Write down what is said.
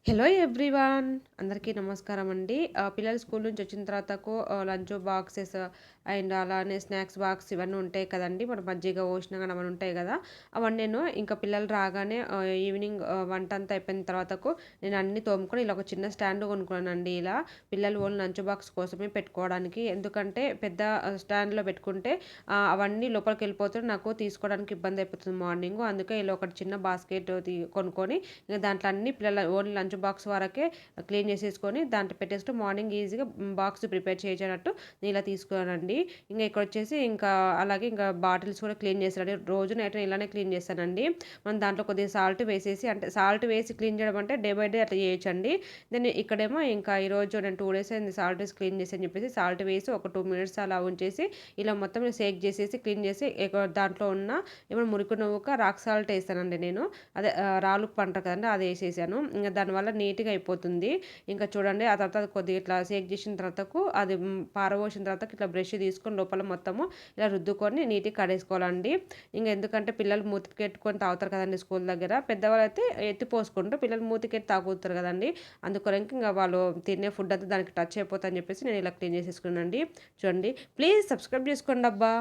Hello everyone అందరికీ నమస్కారం అండి. పిల్లలు స్కూల్ నుంచి వచ్చిన తర్వాతకు లంచ్ బాక్సెస్ అండ్ అలానే స్నాక్స్ బాక్స్ ఇవన్నీ ఉంటాయి కదండీ. మన మజ్జిగ, ఓష్నగన్ అవన్నీ ఉంటాయి కదా! అవన్నీ నేను ఇంకా పిల్లలు రాగానే ఈవినింగ్ వంట అంతా అయిపోయిన తర్వాతకు నేను అన్నీ తోముకొని ఇలా ఒక చిన్న స్టాండ్ కొనుక్కున్నానండి. ఇలా పిల్లలు ఓన్లీ లంచ్ బాక్స్ కోసమే పెట్టుకోవడానికి. ఎందుకంటే పెద్ద స్టాండ్‌లో పెట్టుకుంటే అవన్నీ లోపలికెళ్ళిపోతే నాకు తీసుకోవడానికి ఇబ్బంది అయిపోతుంది మార్నింగు. అందుకే ఇలా ఒకటి చిన్న బాస్కెట్ కొనుక్కొని ఇంక దాంట్లో అన్ని పిల్లల ఓన్లీ లంచ్ బాక్స్ వరకే క్లీన్ చేసేసుకొని దాంట్లో పెట్టేస్తే మార్నింగ్ ఈజీగా బాక్స్ ప్రిపేర్ చేయొచ్చన్నట్టు నేను ఇలా తీసుకున్నానండి. ఇంక ఇక్కడొచ్చేసి ఇంకా అలాగే ఇంకా బాటిల్స్ కూడా క్లీన్ చేస్తానండి. రోజు నైట్ ఇలానే క్లీన్ చేస్తానండి. మనం దాంట్లో కొద్దిగా సాల్ట్ వేసేసి అంటే సాల్ట్ వేసి క్లీన్ చేయడం అంటే డే బై డే అట్లా చేయొచ్చండి. దెన్ ఇక్కడేమో ఇంకా ఈరోజు నేను 2 డేస్ అయింది సాల్ట్ వేసి క్లీన్ చేసి అని చెప్పేసి సాల్ట్ వేసి ఒక 2 మినిట్స్ అలా ఉంచేసి ఇలా మొత్తం షేక్ చేసేసి క్లీన్ చేసి దాంట్లో ఉన్న ఏమైనా మురికి నువ్వుక రాక్ సాల్ట్ ఏస్తానండి నేను. అదే రాళ్ళుప్పు అంటారు కదండీ! అదేసేసాను. ఇంక దానివల్ల నీట్‌గా అయిపోతుంది. ఇంకా చూడండి ఆ తర్వాత అది కొద్దిగా ఇట్లా షేక్ చేసిన తర్వాతకు అది పారబోసిన తర్వాతకి ఇట్లా బ్రష్ తీసుకొని లోపల మొత్తము ఇలా రుద్దుకొని నీట్‌గా కడేసుకోవాలండి. ఇంక ఎందుకంటే పిల్లలు మూతికెట్టుకొని తాగుతారు కదండీ స్కూల్ దగ్గర. పెద్దవాళ్ళైతే ఎత్తి పోసుకుంటారు. పిల్లలు మూతికెట్టి తాగుతారు కదండీ! అందుకొరకి ఇంక వాళ్ళు తినే ఫుడ్ అంతా దానికి టచ్ అయిపోతదని చెప్పేసి నేను ఇలా క్లీన్ చేసేసుకున్నానండి. చూడండి. Please subscribe చేసుకోండబ్బా!